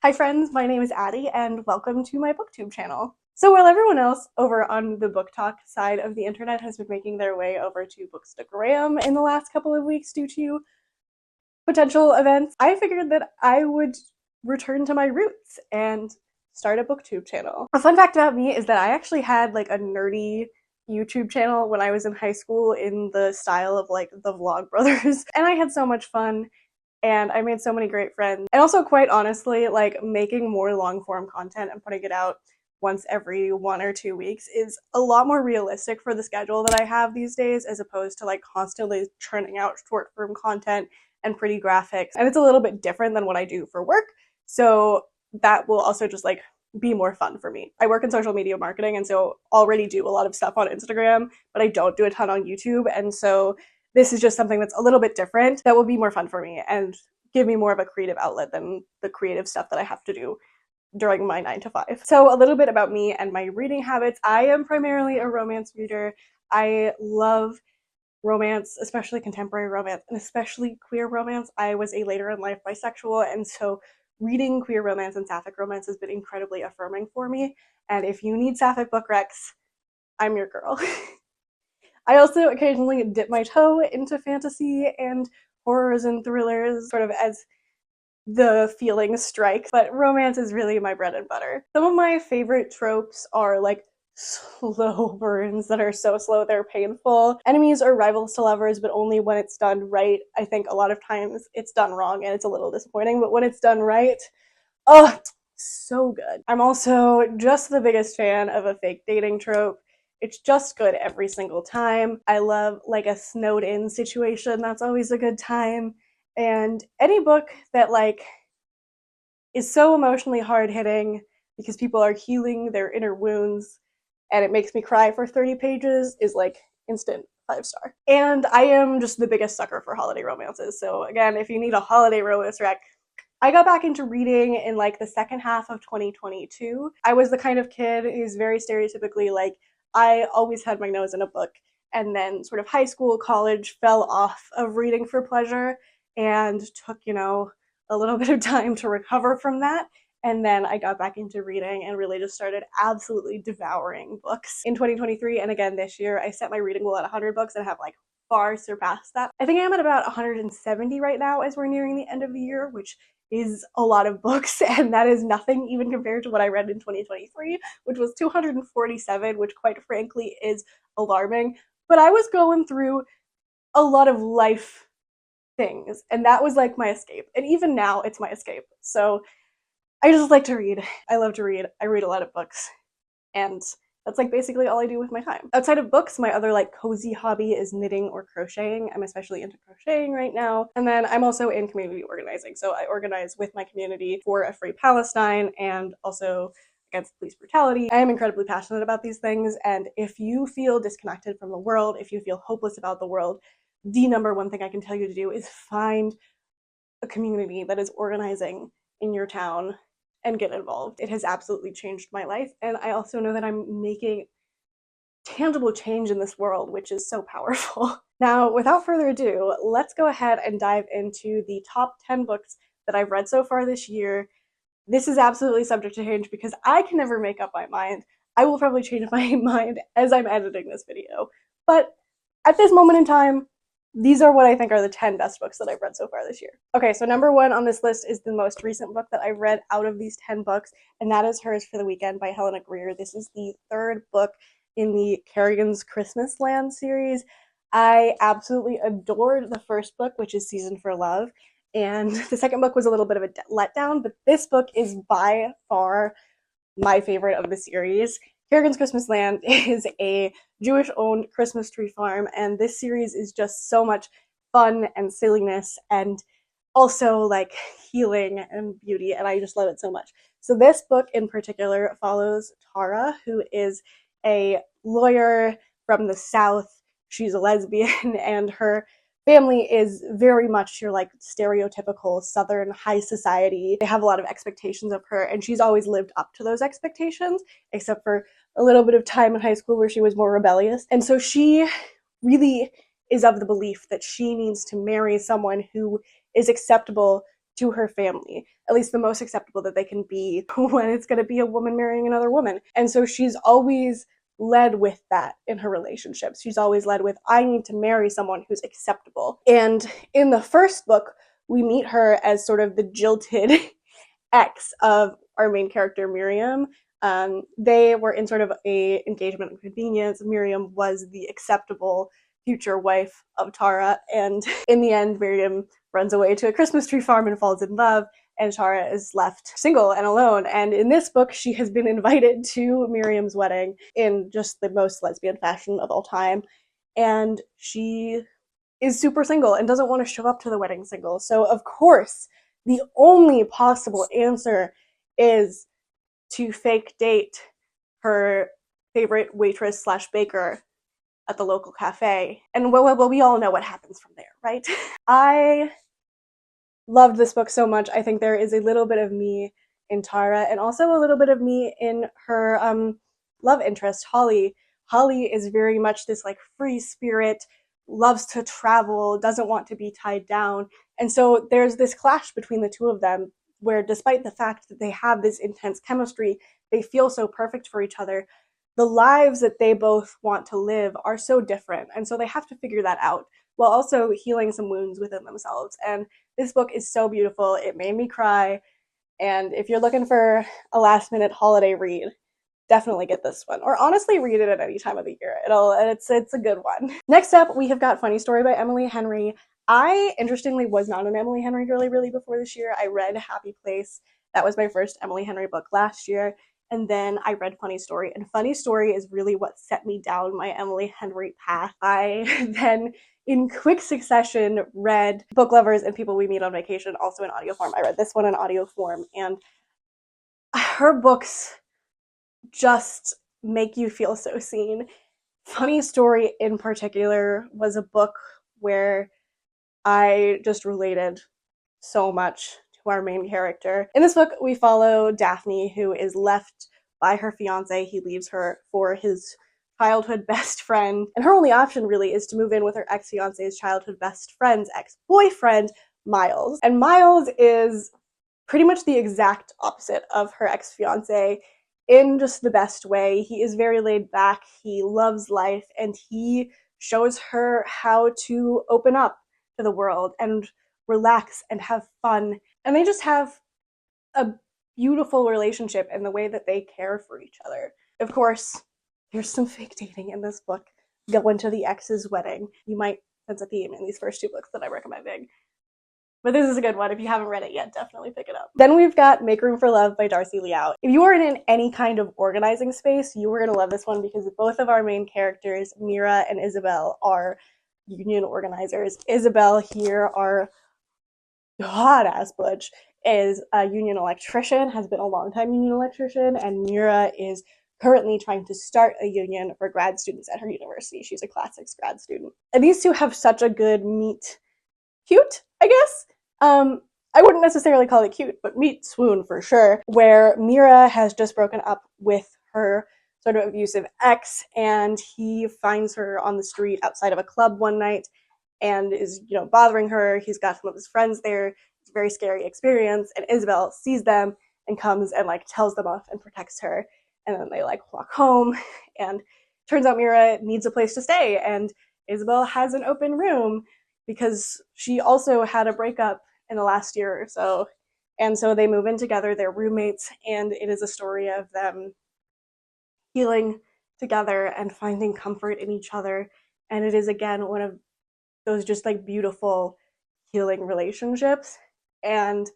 Hi friends, my name is Addie and welcome to my BookTube channel. So while everyone else over on the book talk side of the internet has been making their way over to Bookstagram in the last couple of weeks due to potential events, I figured that I would return to my roots and start a BookTube channel. A fun fact about me is that I actually had like a nerdy YouTube channel when I was in high school in the style of like the Vlogbrothers, and I had so much fun and I made so many great friends. And also, quite honestly, like making more long form content and putting it out once every 1 or 2 weeks is a lot more realistic for the schedule that I have these days, as opposed to like constantly churning out short form content and pretty graphics. And it's a little bit different than what I do for work, so that will also just like be more fun for me. I work in social media marketing and so already do a lot of stuff on Instagram, but I don't do a ton on YouTube, and so this is just something that's a little bit different that will be more fun for me and give me more of a creative outlet than the creative stuff that I have to do during my 9 to 5. So a little bit about me and my reading habits. I am primarily a romance reader. I love romance, especially contemporary romance, and especially queer romance. I was a later in life bisexual, and so reading queer romance and sapphic romance has been incredibly affirming for me. And if you need sapphic book recs, I'm your girl. I also occasionally dip my toe into fantasy and horrors and thrillers, sort of as the feelings strike, but romance is really my bread and butter. Some of my favorite tropes are like slow burns that are so slow they're painful. Enemies or rivals to lovers, but only when it's done right. I think a lot of times it's done wrong and it's a little disappointing, but when it's done right, oh, so good. I'm also just the biggest fan of a fake dating trope. It's just good every single time. I love like a snowed in situation. That's always a good time. And any book that like is so emotionally hard hitting because people are healing their inner wounds and it makes me cry for 30 pages is like instant 5-star. And I am just the biggest sucker for holiday romances. So again, if you need a holiday romance rec, I got back into reading in like the second half of 2022. I was the kind of kid who's very stereotypically like, I always had my nose in a book, and then sort of high school, college fell off of reading for pleasure and took, a little bit of time to recover from that. And then I got back into reading and really just started absolutely devouring books in 2023. And again, this year, I set my reading goal at 100 books and have like far surpassed that. I think I'm at about 170 right now as we're nearing the end of the year, which is a lot of books, and that is nothing even compared to what I read in 2023, which was 247, which quite frankly is alarming. But I was going through a lot of life things, and that was like my escape. And even now, it's my escape. So I just like to read. I love to read. I read a lot of books, and that's like basically all I do with my time. Outside of books, my other like cozy hobby is knitting or crocheting. I'm especially into crocheting right now. And then I'm also in community organizing. So I organize with my community for a free Palestine and also against police brutality. I am incredibly passionate about these things. And if you feel disconnected from the world, if you feel hopeless about the world, the number one thing I can tell you to do is find a community that is organizing in your town and get involved. It has absolutely changed my life, and I also know that I'm making tangible change in this world, which is so powerful. Now, without further ado, let's go ahead and dive into the top 10 books that I've read so far this year. This is absolutely subject to change because I can never make up my mind. I will probably change my mind as I'm editing this video, but at this moment in time, these are what I think are the 10 best books that I've read so far this year. Okay, so number 1 on this list is the most recent book that I've read out of these 10 books, and that is Hers for the Weekend by Helena Greer. This is the 3rd book in the Kerrigan's Christmas Land series. I absolutely adored the first book, which is Season for Love, and the second book was a little bit of a letdown, but this book is by far my favorite of the series. Kerrigan's Christmas Land is a Jewish-owned Christmas tree farm, and this series is just so much fun and silliness and also like healing and beauty, and I just love it so much. So this book in particular follows Tara, who is a lawyer from the South. She's a lesbian, and her family is very much your like stereotypical Southern high society. They have a lot of expectations of her, and she's always lived up to those expectations, except for a little bit of time in high school where she was more rebellious. And so she really is of the belief that she needs to marry someone who is acceptable to her family, at least the most acceptable that they can be when it's going to be a woman marrying another woman. And so she's always led with that in her relationships. She's always led with, I need to marry someone who's acceptable. And in the first book, we meet her as sort of the jilted ex of our main character, Miriam. They were in sort of a engagement of convenience. Miriam was the acceptable future wife of Tara, and in the end, Miriam runs away to a Christmas tree farm and falls in love, and Tara is left single and alone. And in this book, she has been invited to Miriam's wedding in just the most lesbian fashion of all time, and she is super single and doesn't want to show up to the wedding single. So of course, the only possible answer is to fake date her favorite waitress / baker at the local cafe. And well, we all know what happens from there, right? I loved this book so much. I think there is a little bit of me in Tara, and also a little bit of me in her love interest, Holly. Holly is very much this like free spirit, loves to travel, doesn't want to be tied down. And so there's this clash between the two of them, where despite the fact that they have this intense chemistry, they feel so perfect for each other, the lives that they both want to live are so different. And so they have to figure that out while also healing some wounds within themselves. And this book is so beautiful. It made me cry. And if you're looking for a last minute holiday read, definitely get this one. Or honestly, read it at any time of the year. It's a good one. Next up, we have got Funny Story by Emily Henry. I, interestingly, was not an Emily Henry girly really before this year. I read Happy Place. That was my first Emily Henry book last year. And then I read Funny Story. And Funny Story is really what set me down my Emily Henry path. I then, in quick succession, read Book Lovers and People We Meet on Vacation, also in audio form. I read this one in audio form. And her books just make you feel so seen. Funny Story in particular was a book where I just related so much to our main character. In this book, we follow Daphne, who is left by her fiance. He leaves her for his childhood best friend, and her only option really is to move in with her ex-fiance's childhood best friend's ex-boyfriend, Miles. And Miles is pretty much the exact opposite of her ex-fiance in just the best way. He is very laid back, he loves life, and he shows her how to open up to the world and relax and have fun. And they just have a beautiful relationship in the way that they care for each other. Of course, there's some fake dating in this book. Going to the ex's wedding. You might sense a theme in these first two books that I'm recommending. But this is a good one. If you haven't read it yet, definitely pick it up. Then we've got Make Room for Love by Darcy Liao. If you are in any kind of organizing space, you are going to love this one because both of our main characters, Mira and Isabel, are union organizers. Isabel here, our hot-ass butch, is a union electrician, has been a long-time union electrician, and Mira is currently trying to start a union for grad students at her university. She's a classics grad student. And these two have such a good meet cute, I guess. I wouldn't necessarily call it cute, but meet swoon for sure, where Mira has just broken up with her sort of abusive ex, and he finds her on the street outside of a club one night and is, bothering her. He's got some of his friends there. It's a very scary experience, and Isabel sees them and comes and tells them off and protects her. And then they walk home, and turns out Mira needs a place to stay, and Isabel has an open room because she also had a breakup in the last year or so. And so they move in together, they're roommates, and it is a story of them healing together and finding comfort in each other. And it is, again, one of those just beautiful healing relationships. And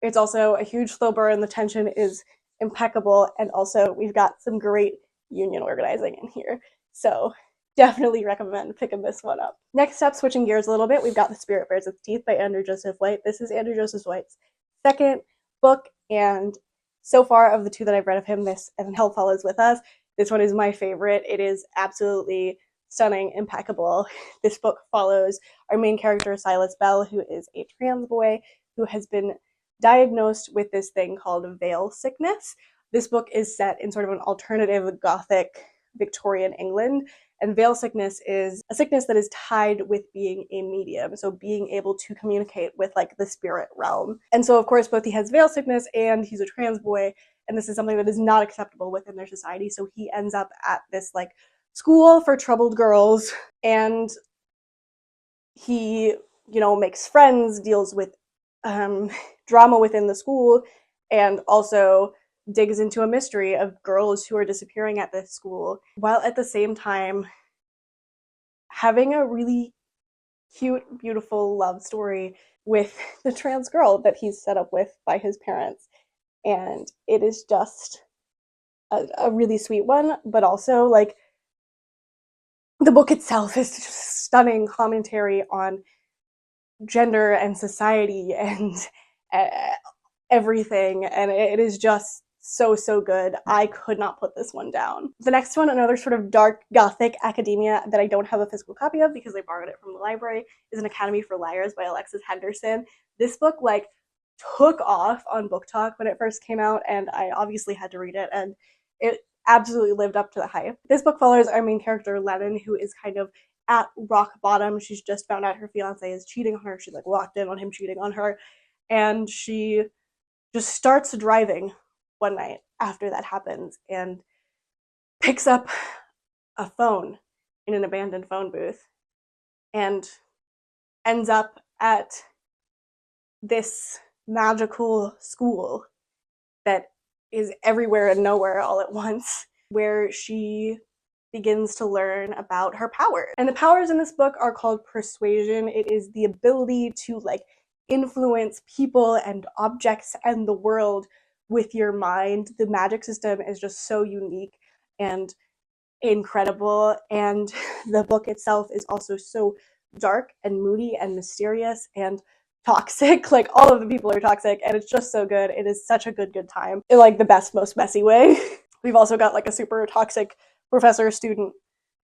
it's also a huge slow burn. The tension is impeccable. And also we've got some great union organizing in here. So definitely recommend picking this one up. Next up, switching gears a little bit, we've got The Spirit Bears Its Teeth by Andrew Joseph White. This is Andrew Joseph White's second book, and so far of the two that I've read of him, this and Hell Follows With Us, this one is my favorite. It is absolutely stunning, impeccable. This book follows our main character, Silas Bell, who is a trans boy who has been diagnosed with this thing called veil sickness. This book is set in sort of an alternative Gothic Victorian England, And veil sickness is a sickness that is tied with being a medium, so being able to communicate with like the spirit realm. And so of course both he has veil sickness and he's a trans boy, and this is something that is not acceptable within their society. So he ends up at this like school for troubled girls, and he, you know, makes friends, deals with drama within the school, and also digs into a mystery of girls who are disappearing at this school, while at the same time having a really cute, beautiful love story with the trans girl that he's set up with by his parents. And it is just a really sweet one, but also like the book itself is just stunning commentary on gender and society and everything, and it is just so good. I could not put this one down. The next one, another sort of dark gothic academia that I don't have a physical copy of because I borrowed it from the library, is An Academy for Liars by Alexis Henderson. This book like took off on BookTok when it first came out, and I obviously had to read it, and it absolutely lived up to the hype. This book follows our main character Lennon, who is kind of at rock bottom. She's just found out her fiance is cheating on her. She like walked in on him cheating on her, and she just starts driving one night after that happens and picks up a phone in an abandoned phone booth and ends up at this magical school that is everywhere and nowhere all at once, where she begins to learn about her powers. And the powers in this book are called persuasion. It is the ability to like influence people and objects and the world with your mind. The magic system is just so unique and incredible, and the book itself is also so dark and moody and mysterious and toxic. Like all of the people are toxic, and it's just so good. It is such a good time in like the best, most messy way. We've also got like a super toxic professor-student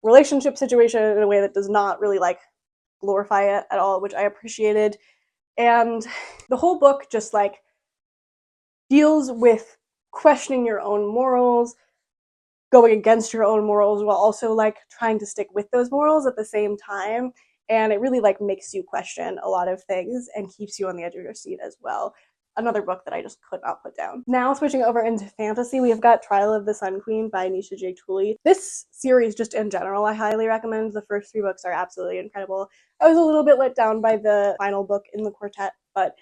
relationship situation in a way that does not really like glorify it at all, which I appreciated. And the whole book just like deals with questioning your own morals, going against your own morals, while also like trying to stick with those morals at the same time. And it really like makes you question a lot of things and keeps you on the edge of your seat as well. Another book that I just could not put down. Now switching over into fantasy, we've got Trial of the Sun Queen by Nisha J. Tuli. This series just in general I highly recommend. The first 3 books are absolutely incredible. I was a little bit let down by the final book in the quartet, but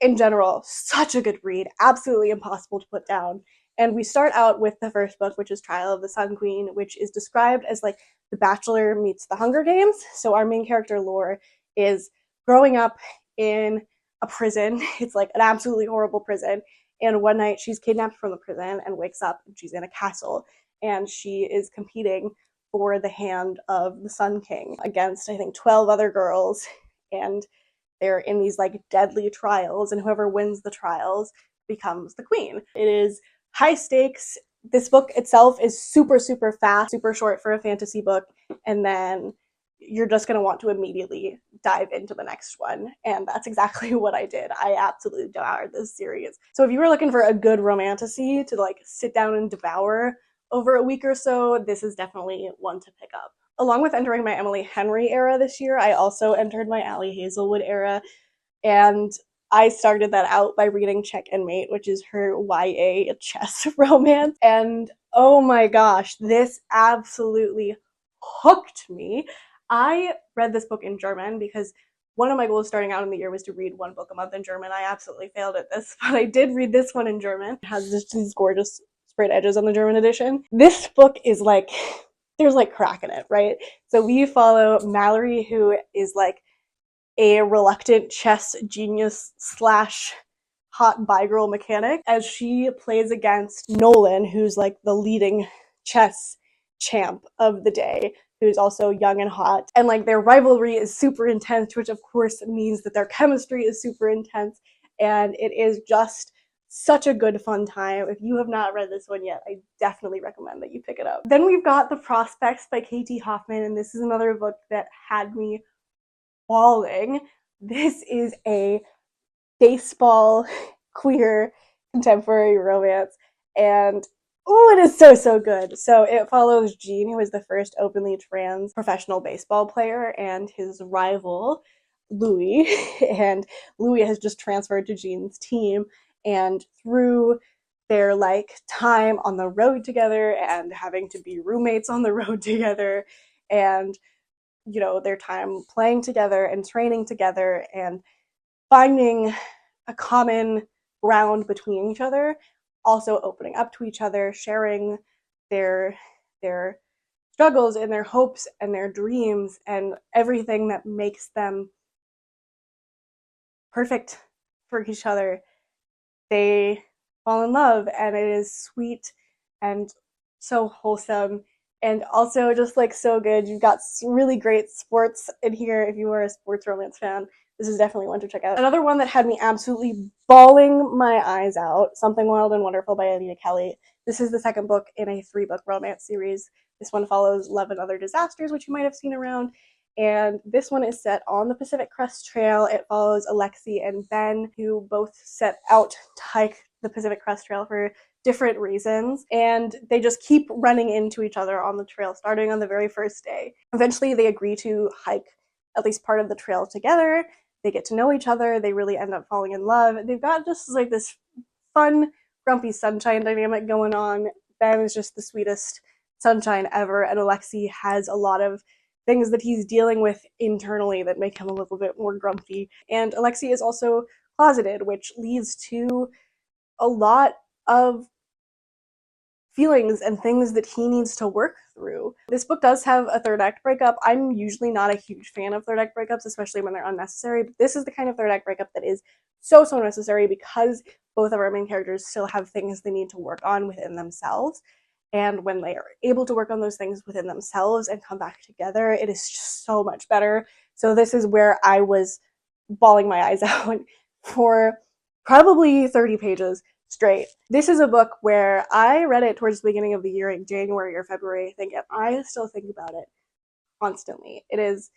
in general, such a good read. Absolutely impossible to put down. And we start out with the first book, which is Trial of the Sun Queen, which is described as like The Bachelor meets the Hunger Games. So our main character, Lore, is growing up in a prison. It's like an absolutely horrible prison. And one night she's kidnapped from the prison and wakes up and she's in a castle. And she is competing for the hand of the Sun King against, I think, 12 other girls. And they're in these like deadly trials, and whoever wins the trials becomes the queen. It is high stakes. This book itself is super fast, super short for a fantasy book, and then you're just going to want to immediately dive into the next one, and that's exactly what I did. I absolutely devoured this series. So if you were looking for a good romantasy to like sit down and devour over a week or so, this is definitely one to pick up. Along with entering my Emily Henry era this year, I also entered my Allie Hazelwood era, and I started that out by reading Check and Mate, which is her YA chess romance, and oh my gosh, this absolutely hooked me. I read this book in German because one of my goals starting out in the year was to read 1 book a month in German. I absolutely failed at this, but I did read this one in German. It has just these gorgeous sprayed edges on the German edition. This book is like, there's like crack in it, right? So we follow Mallory, who is like a reluctant chess genius slash hot bi-girl mechanic, as she plays against Nolan, who's like the leading chess champ of the day, who's also young and hot. And like their rivalry is super intense, which of course means that their chemistry is super intense. And it is just such a good fun time. If you have not read this one yet, I definitely recommend that you pick it up. Then we've got The Prospects by K.T. Hoffman, and this is another book that had me bawling. This is a baseball queer contemporary romance, and Oh, it is so, so good. So it follows Gene, who is the first openly trans professional baseball player, and his rival, Louis. And Louis has just transferred to Gene's team. And through their like time on the road together and having to be roommates on the road together, and you know, their time playing together and training together and finding a common ground between each other, also opening up to each other, sharing their struggles and their hopes and their dreams and everything that makes them perfect for each other. They fall in love, and it is sweet and so wholesome, and also just like so good. You've got really great sports in here. If you are a sports romance fan, this is definitely one to check out. Another one that had me absolutely bawling my eyes out, Something Wild and Wonderful by Anita Kelly. This is the second book in a 3-book romance series. This one follows Love and Other Disasters, which you might have seen around. And this one is set on the Pacific Crest Trail. It follows Alexis and Ben, who both set out to hike the Pacific Crest Trail for different reasons, and they just keep running into each other on the trail, starting on the very first day. Eventually, they agree to hike at least part of the trail together. They get to know each other. They really end up falling in love. They've got just like this fun, grumpy sunshine dynamic going on. Ben is just the sweetest sunshine ever, and Alexis has a lot of things that he's dealing with internally that make him a little bit more grumpy. And Alexis is also closeted, which leads to a lot of feelings and things that he needs to work through. This book does have a third act breakup. I'm usually not a huge fan of third act breakups, especially when they're unnecessary, but this is the kind of third act breakup that is so, so necessary because both of our main characters still have things they need to work on within themselves. And when they are able to work on those things within themselves and come back together, it is just so much better. So this is where I was bawling my eyes out for probably 30 pages straight. This is a book where I read it towards the beginning of the year in January or February, I think, and I still think about it constantly. It is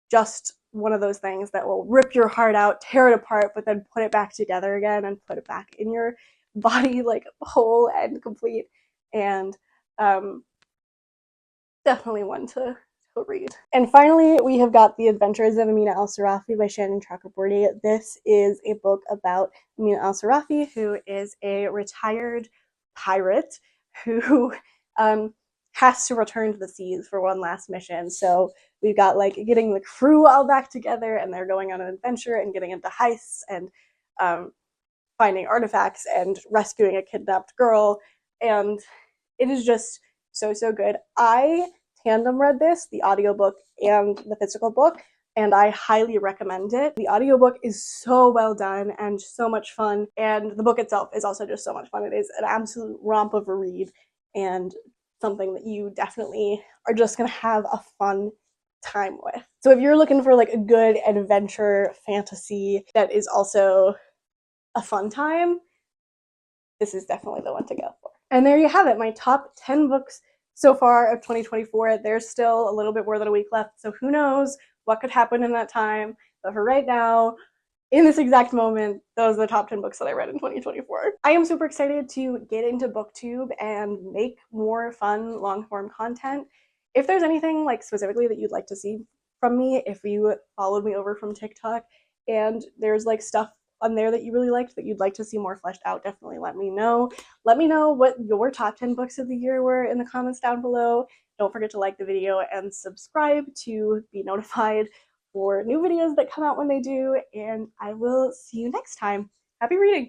just one of those things that will rip your heart out, tear it apart, but then put it back together again and put it back in your body like whole and complete. And definitely one to read. And finally, we have got The Adventures of Amina al-Sirafi by Shannon Chakraborty. This is a book about Amina al-Sirafi, who is a retired pirate who has to return to the seas for one last mission. So we've got like getting the crew all back together, and they're going on an adventure and getting into heists and finding artifacts and rescuing a kidnapped girl. And it is just so, so good. I tandem read this, the audiobook and the physical book, and I highly recommend it. The audiobook is so well done and so much fun, and the book itself is also just so much fun. It is an absolute romp of a read and something that you definitely are just gonna have a fun time with. So if you're looking for like a good adventure fantasy that is also a fun time, this is definitely the one to go for. And there you have it, my top 10 books so far of 2024. There's still a little bit more than a week left, so who knows what could happen in that time. But for right now, in this exact moment, those are the top 10 books that I read in 2024. I am super excited to get into BookTube and make more fun long-form content. If there's anything like specifically that you'd like to see from me, if you followed me over from TikTok and there's like stuff on there that you really liked that you'd like to see more fleshed out, definitely let me know. Let me know what your top 10 books of the year were in the comments down below. Don't forget to like the video and subscribe to be notified for new videos that come out when they do, and I will see you next time. Happy reading!